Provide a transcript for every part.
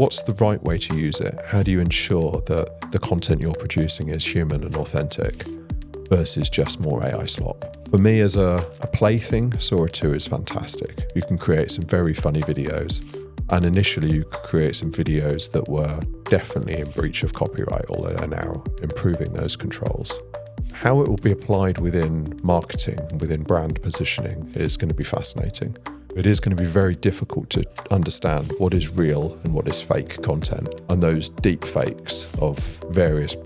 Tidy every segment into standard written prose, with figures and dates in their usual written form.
What's the right way to use it? How do you ensure that the content you're producing is human and authentic versus just more AI slop? For me, as a plaything, Sora 2 is fantastic. You can create some very funny videos. And initially you could create some videos that were definitely in breach of copyright, although they're now improving those controls. How it will be applied within marketing, within brand positioning is going to be fascinating. It is going to be very difficult to understand what is real and what is fake content. And those deep fakes of various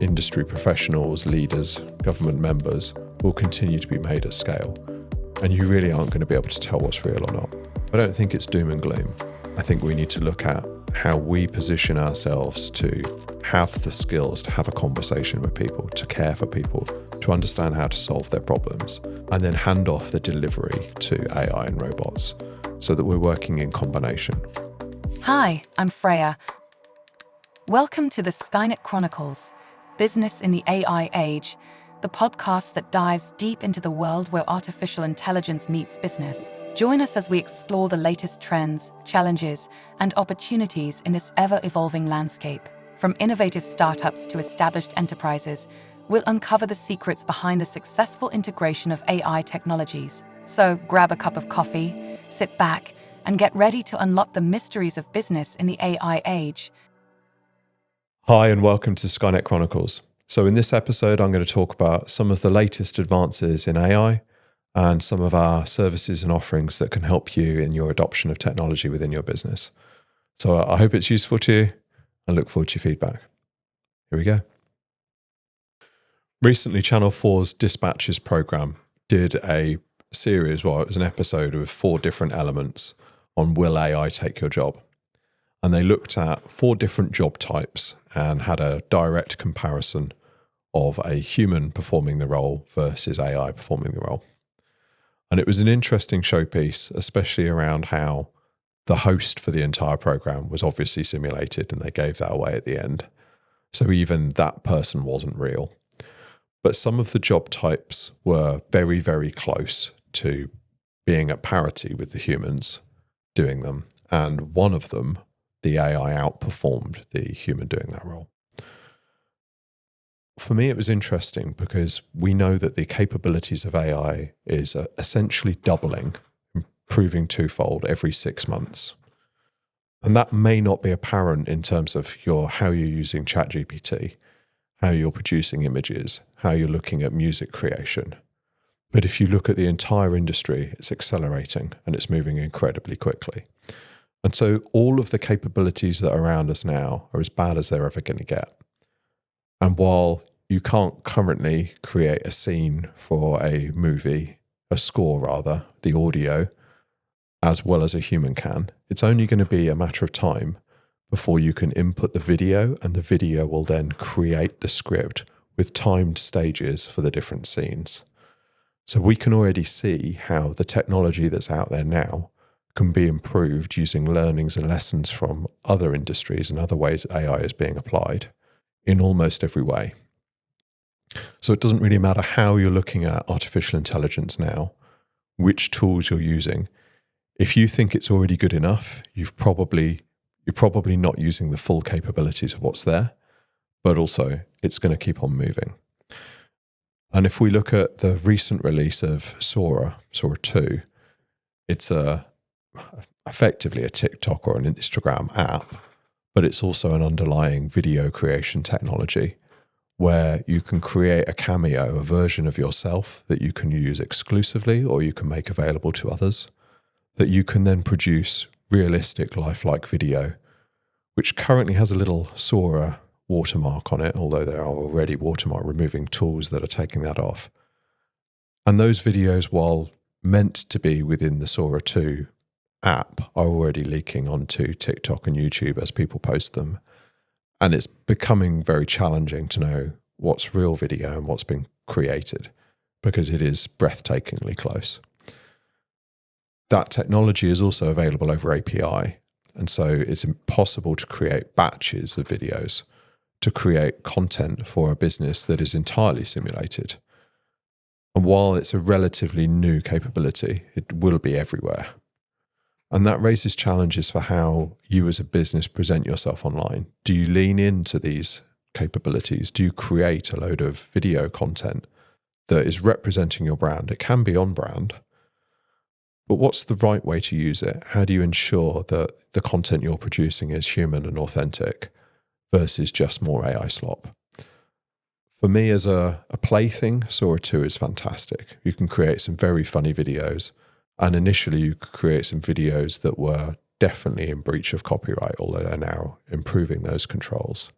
industry professionals, leaders, government members will continue to be made at scale. And you really aren't going to be able to tell what's real or not. I don't think it's doom and gloom. I think we need to look at how we position ourselves to have the skills to have a conversation with people, to care for people, to understand how to solve their problems, and then hand off the delivery to AI and robots so that we're working in combination. Hi, I'm Freya. Welcome to the Skynet Chronicles, Business in the AI Age, the podcast that dives deep into the world where artificial intelligence meets business. Join us as we explore the latest trends, challenges, and opportunities in this ever-evolving landscape. From innovative startups to established enterprises, we'll uncover the secrets behind the successful integration of AI technologies. So grab a cup of coffee, sit back, and get ready to unlock the mysteries of business in the AI age. Hi, and welcome to Skynet Chronicles. So in this episode, I'm going to talk about some of the latest advances in AI and some of our services and offerings that can help you in your adoption of technology within your business. So I hope it's useful to you. I look forward to your feedback. Here we go. Recently, Channel 4's Dispatches program did a series, well, it was an episode with 4 different elements on will AI take your job? And they looked at 4 different job types and had a direct comparison of a human performing the role versus AI performing the role. And it was an interesting showpiece, especially around how the host for the entire program was obviously simulated, and they gave that away at the end. So even that person wasn't real. But some of the job types were very, very close to being at parity with the humans doing them. And one of them, the AI outperformed the human doing that role. For me, it was interesting because we know that the capabilities of AI is essentially doubling, improving twofold every 6 months. And that may not be apparent in terms of how you're using ChatGPT, how you're producing images, how you're looking at music creation. But if you look at the entire industry, it's accelerating and it's moving incredibly quickly. And so all of the capabilities that are around us now are as bad as they're ever going to get. And while you can't currently create a scene for a movie, a score rather, the audio, as well as a human can, it's only going to be a matter of time before you can input the video, and the video will then create the script with timed stages for the different scenes. So we can already see how the technology that's out there now can be improved using learnings and lessons from other industries and other ways AI is being applied in almost every way. So it doesn't really matter how you're looking at artificial intelligence now, which tools you're using. If you think it's already good enough, you're probably not using the full capabilities of what's there, but also it's going to keep on moving. And if we look at the recent release of Sora 2, it's effectively a TikTok or an Instagram app, but it's also an underlying video creation technology where you can create a cameo, a version of yourself that you can use exclusively or you can make available to others, that you can then produce realistic lifelike video, which currently has a little Sora watermark on it, although there are already watermark removing tools that are taking that off. And those videos, while meant to be within the Sora 2 app, are already leaking onto TikTok and YouTube as people post them. And it's becoming very challenging to know what's real video and what's been created because it is breathtakingly close. That technology is also available over API. And so it's impossible to create batches of videos to create content for a business that is entirely simulated. And while it's a relatively new capability, it will be everywhere. And that raises challenges for how you as a business present yourself online. Do you lean into these capabilities? Do you create a load of video content that is representing your brand? It can be on brand, but what's the right way to use it? How do you ensure that the content you're producing is human and authentic versus just more AI slop? For me, as a plaything, Sora 2 is fantastic. You can create some very funny videos. And initially, you could create some videos that were definitely in breach of copyright, although they're now improving those controls.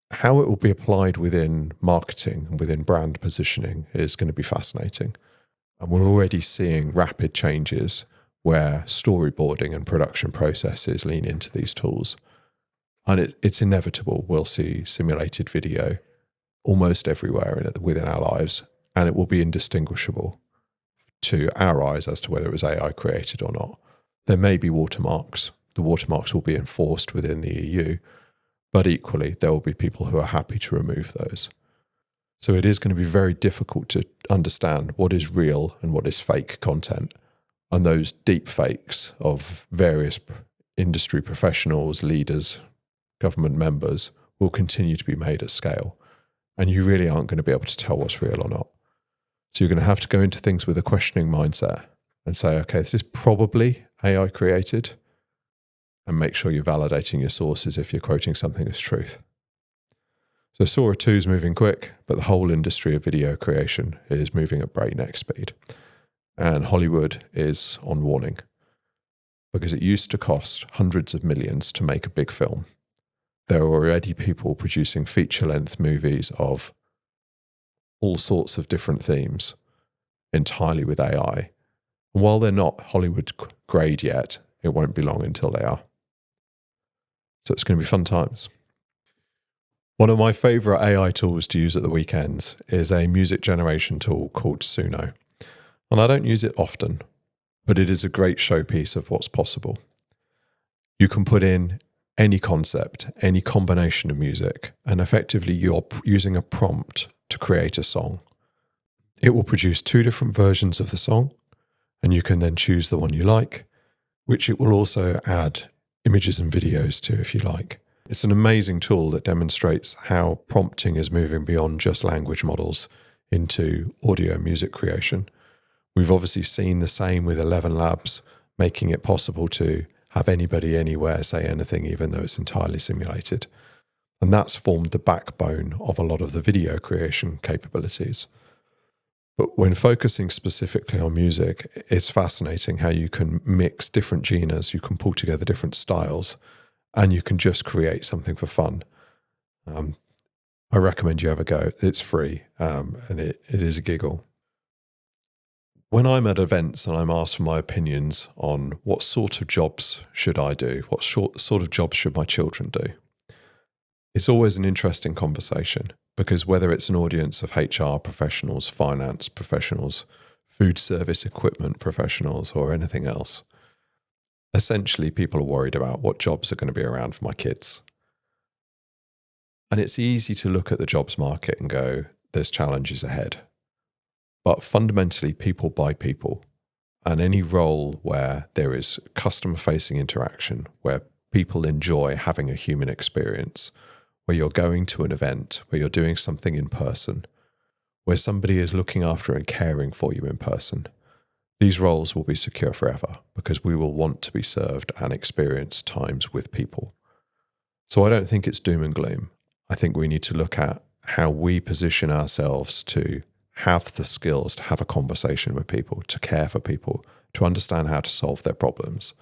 How it will be applied within marketing and within brand positioning is going to be fascinating. And we're already seeing rapid changes where storyboarding and production processes lean into these tools. And it's inevitable we'll see simulated video almost everywhere within our lives, and it will be indistinguishable to our eyes as to whether it was AI created or not. There may be watermarks. The watermarks will be enforced within the EU, but equally, there will be people who are happy to remove those. So it is going to be very difficult to understand what is real and what is fake content. And those deep fakes of various industry professionals, leaders, government members will continue to be made at scale. And you really aren't going to be able to tell what's real or not. So you're going to have to go into things with a questioning mindset and say, okay, this is probably AI created, and make sure you're validating your sources if you're quoting something as truth. So Sora 2 is moving quick, but the whole industry of video creation is moving at breakneck speed. And Hollywood is on warning because it used to cost hundreds of millions to make a big film. There are already people producing feature-length movies of all sorts of different themes entirely with AI. And while they're not Hollywood grade yet, it won't be long until they are. So it's going to be fun times. One of my favorite AI tools to use at the weekends is a music generation tool called Suno. And I don't use it often, but it is a great showpiece of what's possible. You can put in any concept, any combination of music, and effectively you're using a prompt to create a song. It will produce 2 different versions of the song, and you can then choose the one you like, which it will also add images and videos to if you like. It's an amazing tool that demonstrates how prompting is moving beyond just language models into audio and music creation. We've obviously seen the same with ElevenLabs, making it possible to have anybody anywhere say anything, even though it's entirely simulated. And that's formed the backbone of a lot of the video creation capabilities. But when focusing specifically on music, it's fascinating how you can mix different genres, you can pull together different styles, and you can just create something for fun. I recommend you have a go. It's free, and it is a giggle. When I'm at events and I'm asked for my opinions on what sort of jobs should I do, what sort of jobs should my children do, it's always an interesting conversation, because whether it's an audience of HR professionals, finance professionals, food service equipment professionals, or anything else, essentially people are worried about what jobs are going to be around for my kids. And it's easy to look at the jobs market and go, there's challenges ahead. But fundamentally, people buy people. And any role where there is customer-facing interaction, where people enjoy having a human experience, where you're going to an event, where you're doing something in person, where somebody is looking after and caring for you in person, these roles will be secure forever, because we will want to be served and experience times with people. So I don't think it's doom and gloom. I think we need to look at how we position ourselves to have the skills to have a conversation with people, to care for people, to understand how to solve their problems,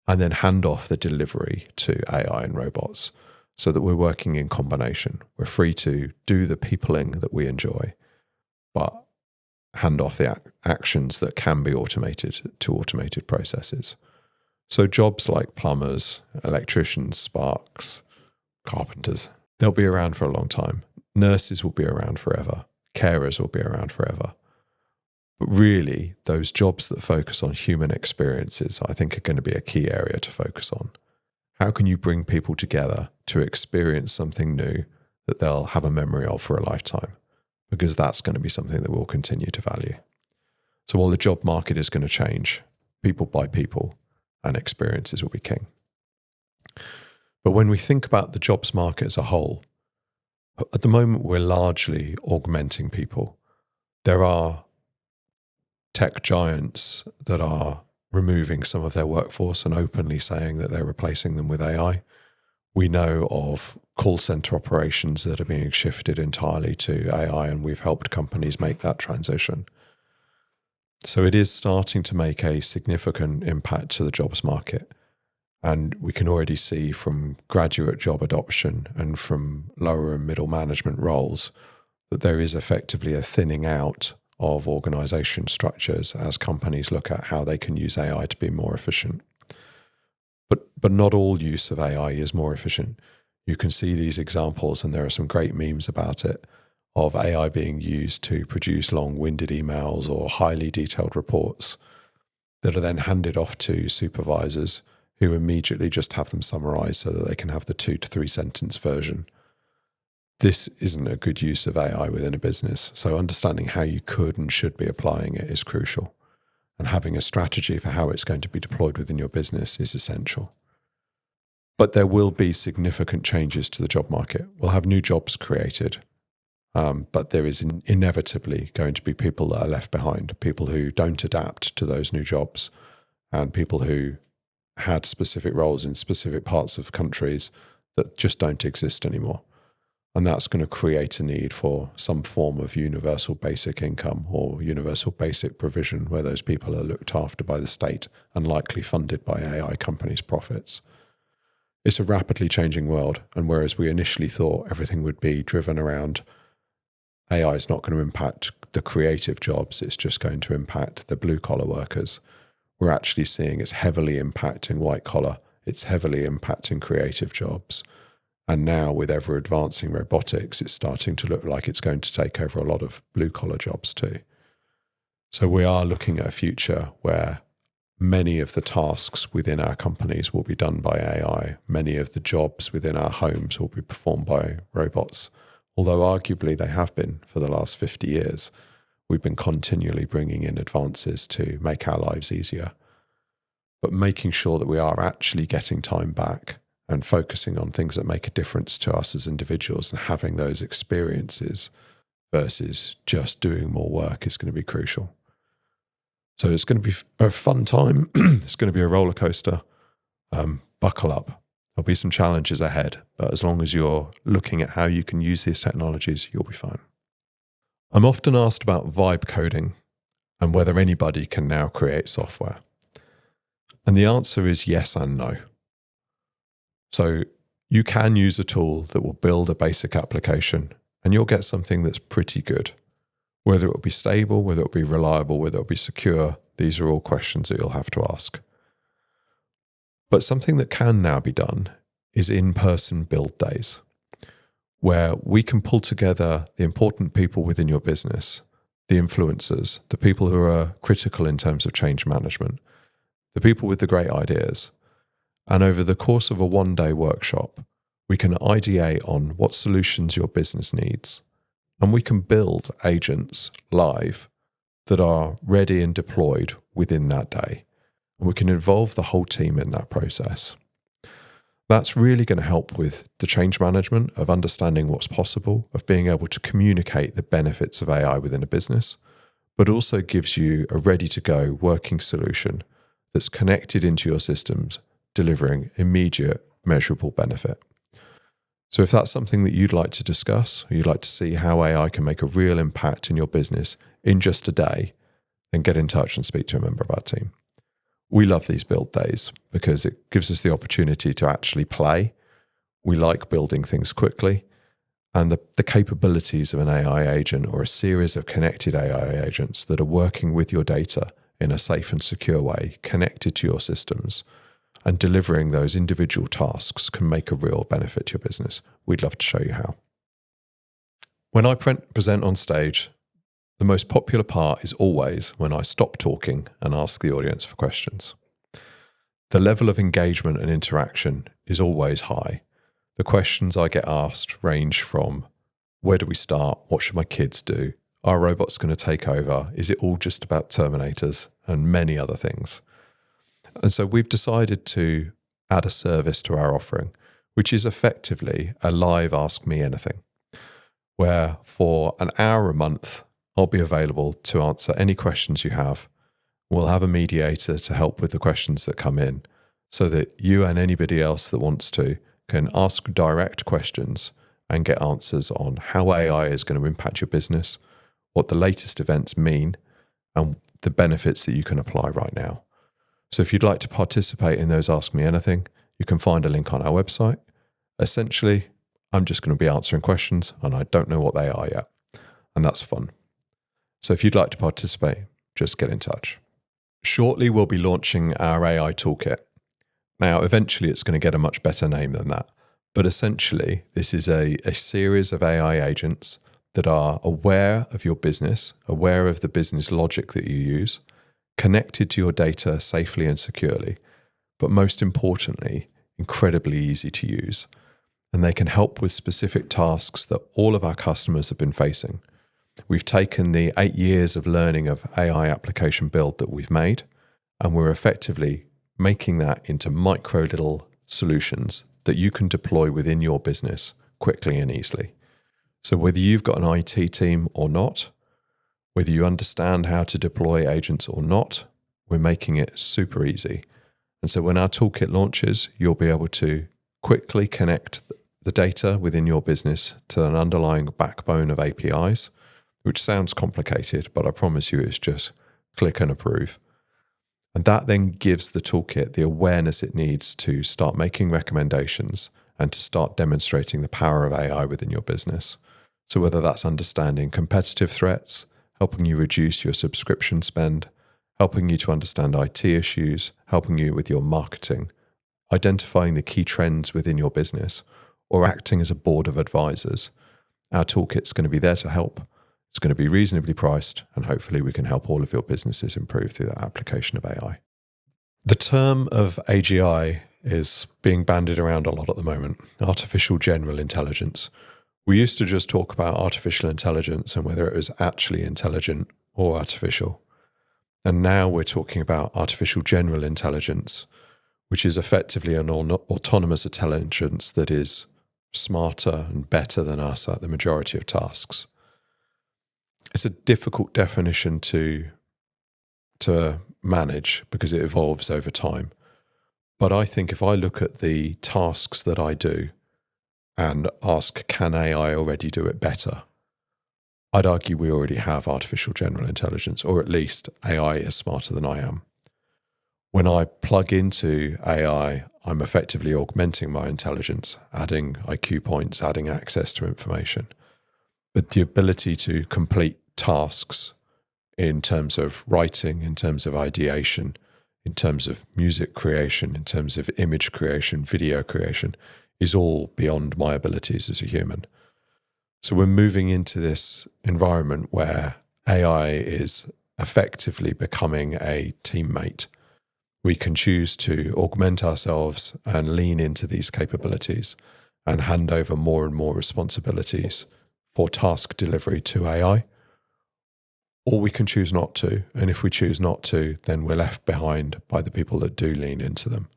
and then hand off the delivery to AI and robots so that we're working in combination. We're free to do the peopling that we enjoy, but hand off the actions that can be automated to automated processes. So jobs like plumbers, electricians, sparks, carpenters, they'll be around for a long time. Nurses will be around forever. Carers will be around forever. But really, those jobs that focus on human experiences, I think, are going to be a key area to focus on. How can you bring people together to experience something new that they'll have a memory of for a lifetime? Because that's going to be something that we'll continue to value. So while the job market is going to change, people by people, and experiences will be king. But when we think about the jobs market as a whole, at the moment we're largely augmenting people. There are tech giants that are removing some of their workforce and openly saying that they're replacing them with AI. We know of call center operations that are being shifted entirely to AI, and we've helped companies make that transition. So it is starting to make a significant impact to the jobs market. And we can already see from graduate job adoption and from lower and middle management roles that there is effectively a thinning out of organization structures as companies look at how they can use AI to be more efficient. But not all use of AI is more efficient. You can see these examples, and there are some great memes about it, of AI being used to produce long-winded emails or highly detailed reports that are then handed off to supervisors who immediately just have them summarized so that they can have the 2 to 3 sentence version. This isn't a good use of AI within a business. So understanding how you could and should be applying it is crucial. And having a strategy for how it's going to be deployed within your business is essential. But there will be significant changes to the job market. We'll have new jobs created. But there is inevitably going to be people that are left behind, people who don't adapt to those new jobs, and people who had specific roles in specific parts of countries that just don't exist anymore. And that's going to create a need for some form of universal basic income or universal basic provision where those people are looked after by the state and likely funded by AI companies' profits. It's a rapidly changing world, and whereas we initially thought everything would be driven around AI is not going to impact the creative jobs, it's just going to impact the blue-collar workers, we're actually seeing it's heavily impacting white-collar, it's heavily impacting creative jobs. And now with ever-advancing robotics, it's starting to look like it's going to take over a lot of blue-collar jobs too. So we are looking at a future where many of the tasks within our companies will be done by AI. Many of the jobs within our homes will be performed by robots. Although arguably they have been for the last 50 years. We've been continually bringing in advances to make our lives easier. But making sure that we are actually getting time back and focusing on things that make a difference to us as individuals and having those experiences versus just doing more work is going to be crucial. So it's going to be a fun time. It's going to be a roller coaster. Buckle up. There'll be some challenges ahead, but as long as you're looking at how you can use these technologies, you'll be fine. I'm often asked about vibe coding and whether anybody can now create software. And the answer is yes and no. So you can use a tool that will build a basic application and you'll get something that's pretty good. Whether it will be stable, whether it will be reliable, whether it will be secure, these are all questions that you'll have to ask. But something that can now be done is in-person build days, where we can pull together the important people within your business, the influencers, the people who are critical in terms of change management, the people with the great ideas. And over the course of a one-day workshop, we can ideate on what solutions your business needs. And we can build agents live that are ready and deployed within that day. And we can involve the whole team in that process. That's really going to help with the change management of understanding what's possible, of being able to communicate the benefits of AI within a business, but also gives you a ready-to-go working solution that's connected into your systems, delivering immediate, measurable benefit. So if that's something that you'd like to discuss, or you'd like to see how AI can make a real impact in your business in just a day, then get in touch and speak to a member of our team. We love these build days because it gives us the opportunity to actually play. We like building things quickly, and the capabilities of an AI agent or a series of connected AI agents that are working with your data in a safe and secure way, connected to your systems, and delivering those individual tasks can make a real benefit to your business. We'd love to show you how. When I present on stage, the most popular part is always when I stop talking and ask the audience for questions. The level of engagement and interaction is always high. The questions I get asked range from, where do we start? What should my kids do? Are robots going to take over? Is it all just about Terminators? And many other things. And so we've decided to add a service to our offering, which is effectively a live Ask Me Anything, where for an hour a month, I'll be available to answer any questions you have. We'll have a mediator to help with the questions that come in so that you and anybody else that wants to can ask direct questions and get answers on how AI is going to impact your business, what the latest events mean, and the benefits that you can apply right now. So if you'd like to participate in those Ask Me Anything, you can find a link on our website. Essentially, I'm just going to be answering questions and I don't know what they are yet. And that's fun. So if you'd like to participate, just get in touch. Shortly, we'll be launching our AI Toolkit. Now, eventually, it's going to get a much better name than that. But essentially, this is a series of AI agents that are aware of your business, aware of the business logic that you use, connected to your data safely and securely, but most importantly, incredibly easy to use. And they can help with specific tasks that all of our customers have been facing. We've taken the 8 years of learning of AI application build that we've made, and we're effectively making that into micro little solutions that you can deploy within your business quickly and easily. So whether you've got an IT team or not, whether you understand how to deploy agents or not, we're making it super easy. And so when our toolkit launches, you'll be able to quickly connect the data within your business to an underlying backbone of APIs, which sounds complicated, but I promise you it's just click and approve. And that then gives the toolkit the awareness it needs to start making recommendations and to start demonstrating the power of AI within your business. So whether that's understanding competitive threats, helping you reduce your subscription spend, helping you to understand IT issues, helping you with your marketing, identifying the key trends within your business, or acting as a board of advisors, our toolkit's going to be there to help. It's going to be reasonably priced, and hopefully we can help all of your businesses improve through that application of AI. The term of AGI is being bandied around a lot at the moment, artificial general intelligence. We used to just talk about artificial intelligence and whether it was actually intelligent or artificial. And now we're talking about artificial general intelligence, which is effectively an autonomous intelligence that is smarter and better than us at the majority of tasks. It's a difficult definition to manage because it evolves over time. But I think if I look at the tasks that I do and ask, can AI already do it better? I'd argue we already have artificial general intelligence, or at least AI is smarter than I am. When I plug into AI, I'm effectively augmenting my intelligence, adding IQ points, adding access to information. But the ability to complete tasks in terms of writing, in terms of ideation, in terms of music creation, in terms of image creation, video creation, is all beyond my abilities as a human. So we're moving into this environment where AI is effectively becoming a teammate. We can choose to augment ourselves and lean into these capabilities and hand over more and more responsibilities for task delivery to AI. Or we can choose not to. And if we choose not to, then we're left behind by the people that do lean into them.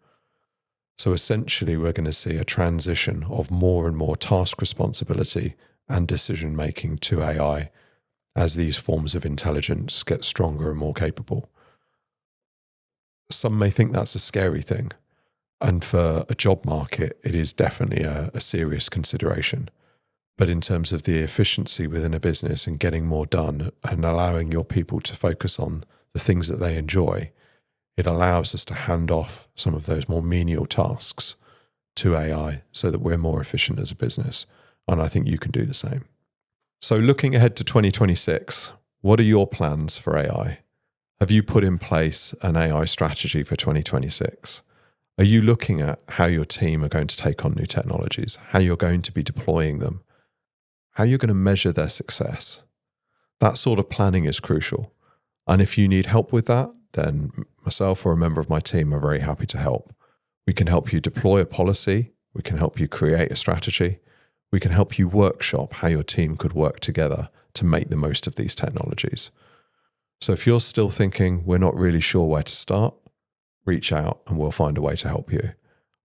So essentially, we're going to see a transition of more and more task responsibility and decision making to AI as these forms of intelligence get stronger and more capable. Some may think that's a scary thing. And for a job market, it is definitely a serious consideration. But in terms of the efficiency within a business and getting more done and allowing your people to focus on the things that they enjoy, it allows us to hand off some of those more menial tasks to AI so that we're more efficient as a business. And I think you can do the same. So looking ahead to 2026, what are your plans for AI? Have you put in place an AI strategy for 2026? Are you looking at how your team are going to take on new technologies, how you're going to be deploying them, how you're going to measure their success? That sort of planning is crucial. And if you need help with that, then myself or a member of my team are very happy to help. We can help you deploy a policy. We can help you create a strategy. We can help you workshop how your team could work together to make the most of these technologies. So if you're still thinking we're not really sure where to start, reach out and we'll find a way to help you.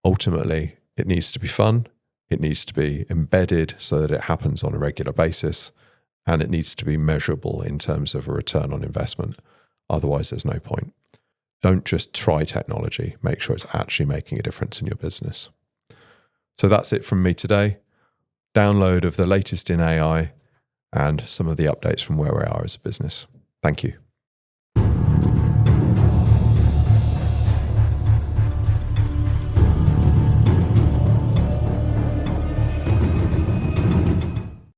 Ultimately, it needs to be fun. It needs to be embedded so that it happens on a regular basis, and it needs to be measurable in terms of a return on investment. Otherwise, there's no point. Don't just try technology. Make sure it's actually making a difference in your business. So that's it from me today. Download of the latest in AI and some of the updates from where we are as a business. Thank you.